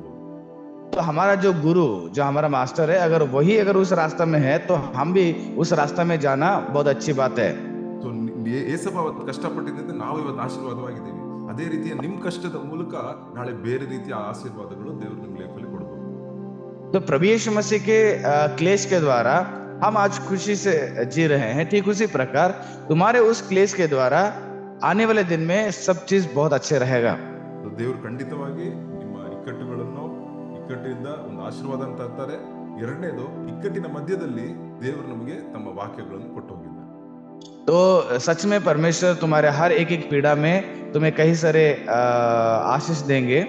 तो हमारा जो गुरु, जो हमारा मास्टर है, अगर वही उस रास्ता में है तो हम भी उस रास्ता में जाना बहुत अच्छी बात है। ಸೊ ಏಸಪ್ಪ ಅವತ್ತು ಕಷ್ಟಪಟ್ಟಿದ್ದಂತೆ ನಾವು ಇವತ್ತು ಆಶೀರ್ವಾದವಾಗಿದ್ದೀವಿ. ಅದೇ ರೀತಿಯ ನಿಮ್ ಕಷ್ಟದ ಮೂಲಕ ನಾಳೆ ಬೇರೆ ರೀತಿಯ ಆಶೀರ್ವಾದಗಳು ದೇವರು ನಿಮ್ ಲೈಫಲ್ಲಿ ಕೊಡಬಹುದು. तो प्रभु यीशु मसीह के क्लेश के द्वारा हम आज खुशी से जी रहे हैं, ठीक उसी प्रकार तुम्हारे उस क्लेश के द्वारा आने वाले दिन में सब चीज बहुत अच्छे रहेगा। तो ದೇವರು ಖಂಡಿತವಾಗಿ ನಿಮ್ಮ ಇಕ್ಕಟ್ಟಿನಿಂದ ಒಂದು ಆಶೀರ್ವಾದ ಅಂತ ಅಂತಾರೆ. ಎರಡನೇದು, ಇಕ್ಕಟ್ಟಿನ ಮಧ್ಯದಲ್ಲಿ ದೇವರು ನಮಗೆ ತಮ್ಮ ವಾಕ್ಯಗಳನ್ನು ಕೊಟ್ಟು ಹೋಗಿದ್ದಾರೆ. तो सच में परमेश्वर तुम्हारे हर एक पीड़ा में तुम्हें कई सारे आशीष देंगे।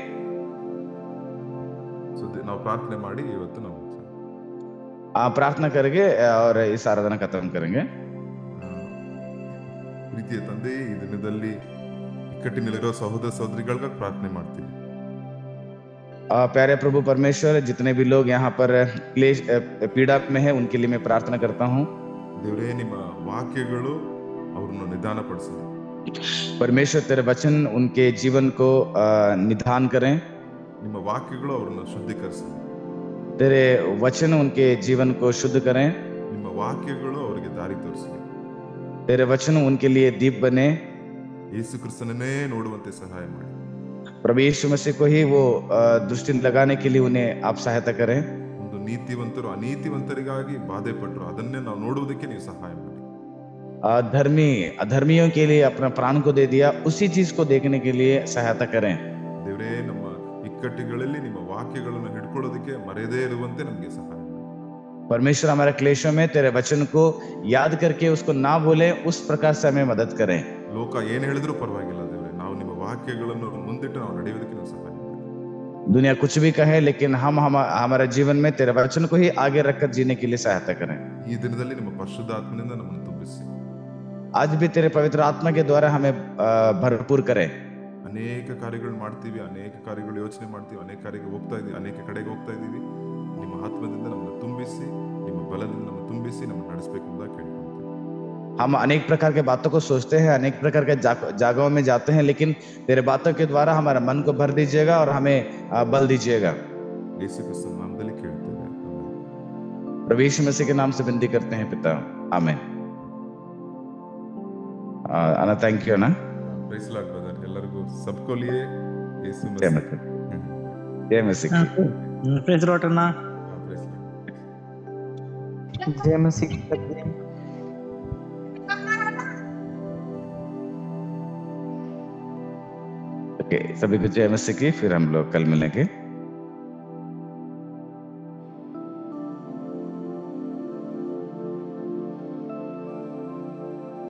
ನಾವು ಪ್ರಾರ್ಥನೆ ಮಾಡಿ ಇವತ್ತು ನಾವು प्रार्थना करेंगे और इस आराधना खत्म करेंगे। ಪ್ರೀತಿಯ ತಂದೆ, ಈ ದಿನದಲ್ಲಿ ಇಕ್ಕಟ್ಟಿನಲ್ಲಿರೋ ಸಹೋದರ ಸಹೋದರಿಗಳಿಗಾಗಿ ಪ್ರಾರ್ಥನೆ ಮಾಡ್ತೀವಿ. प्यारे प्रभु परमेश्वर, जितने भी लोग यहाँ पर क्लेश पीड़ा में है उनके लिए मैं प्रार्थना करता हूँ। ದೇವರೇ, ನಿಮ್ಮ ವಾಕ್ಯಗಳು ಅವರನ್ನು ನಿಧಾನಪಡಿಸಲಿ. परमेश्वर तेरे वचन उनके जीवन को निधान करें। ನಿಮ್ಮ ವಾಕ್ಯಗಳು ಅವರನ್ನು ಶುದ್ಧೀಕರಿಸಲಿ. तेरे वचन उनके जीवन को शुद्ध करें। ನಿಮ್ಮ ವಾಕ್ಯಗಳು ಅವರಿಗೆ ದಾರಿ ತೋರಿಸಲಿ. तेरे वचन उनके लिए दीप बने। ಯೇಸು ಕ್ರಿಸ್ತನನ್ನೇ ನೋಡುವಂತೆ ಸಹಾಯ ಮಾಡಿ. प्रभु यीशु मसीह को ही वो दृष्टि लगाने के लिए उन्हें आप सहायता करें। ಒಂದು ನೀತಿವಂತರು ಅನೀತಿವಂತರಿಗಾಗಿ ಬಾಧೆ ಪಟ್ಟರು, ಅದನ್ನೇ ನಾವು ನೋಡುವುದಕ್ಕೆ ನೀವು ಸಹಾಯ ಮಾಡಿ. धर्मी अधर्मियों के लिए अपना प्राण को दे दिया, उसी चीज को देखने के लिए सहायता करें। ದೇವರೇ, ನಮ್ಮ ಇಕ್ಕಟ್ಟುಗಳಲ್ಲಿ ನಿಮ್ಮ ವಾಕ್ಯಗಳನ್ನು ಹಿಡ್ಕೊಳ್ಳೋದಕ್ಕೆ ಮರೆಯದೇ ಇರುವಂತೆ ನಮಗೆ ಸಹಾಯ ಮಾಡಿ. परमेश्वर हमारे क्लेशों में तेरे वचन को याद करके उसको ना भूले, उस प्रकार से हमें मदद करें। ಲೋಕ ಏನ್ ಹೇಳಿದ್ರು ಪರವಾಗಿಲ್ಲ ದೇವರೇ, ನಾವು ನಿಮ್ಮ ವಾಕ್ಯಗಳನ್ನು ಮುಂದಿಟ್ಟು ನಾವು ನಡೆಯೋದಕ್ಕೆ ನೀವು ಸಹಾಯ ಮಾಡಿ. दुनिया कुछ भी कहे, लेकिन हम हमारे जीवन में तेरे वचन को ही आगे रखकर जीने के लिए सहायता करें। ಈ ದಿನದಲ್ಲಿ ನಿಮ್ಮ ಪರಿಶುದ್ಧಾತ್ಮನಿಂದ ನಮ್ಮನ್ನು ತುಂಬಿಸಿ. आज भी तेरे पवित्र आत्मा के द्वारा हमें भरपूर करें। ಅನೇಕ ಕಾರ್ಯಗಳು ಮಾಡ್ತೀವಿ, ಅನೇಕ ಕಾರ್ಯಗಳು ಯೋಚನೆ ಮಾಡ್ತೀವಿ, ಅನೇಕ ಕಾರ್ಯಕ್ಕೆ ಹೋಗ್ತಾ ಇದೀವಿ, ಅನೇಕ ಕಡೆಗೆ ಹೋಗ್ತಾ ಇದೀವಿ. ನಿಮ್ಮ ಆತ್ಮದಿಂದ ನಮ್ಮನ್ನು ತುಂಬಿಸಿ, ನಿಮ್ಮ ಬಲದಿಂದ ನಮ್ಮನ್ನು ತುಂಬಿಸಿ ನಮ್ಮನ್ನು ನಡೆಸಬೇಕೆಂದು ಕೇಳ್ಕೊಳ್ತೀವಿ. हम अनेक प्रकार के बातों को सोचते हैं, अनेक प्रकार के जगहों में जाते हैं, लेकिन तेरे बातों के द्वारा हमारा मन को भर दीजिएगा और हमें बल दीजिएगा। ಯೇಸು ಕ್ರಿಸ್ತನ ನಾಮದಲ್ಲಿ ಕೇಳ್ತೇವೆ, ಆಮೆನ್. प्रभु यीशु मसीह के नाम से विनती करते हैं पिता, आमीन। अना थैंक यू ना। ಪ್ರೈಸ್ ಲಾರ್ಡ್ ಬ್ರದರ್, ಎಲ್ಲರಿಗೂ ಸಬ್ಕೋ ಲಿಯೇ ಯೇಸು जय ಮसीह. मसीह, जय मसीह की। प्रेज लॉर्ड अण्णा। Praise lord. जय मसीह की। ओके, सभी को जय मसीह की। फिर हम लोग कल मिलेंगे।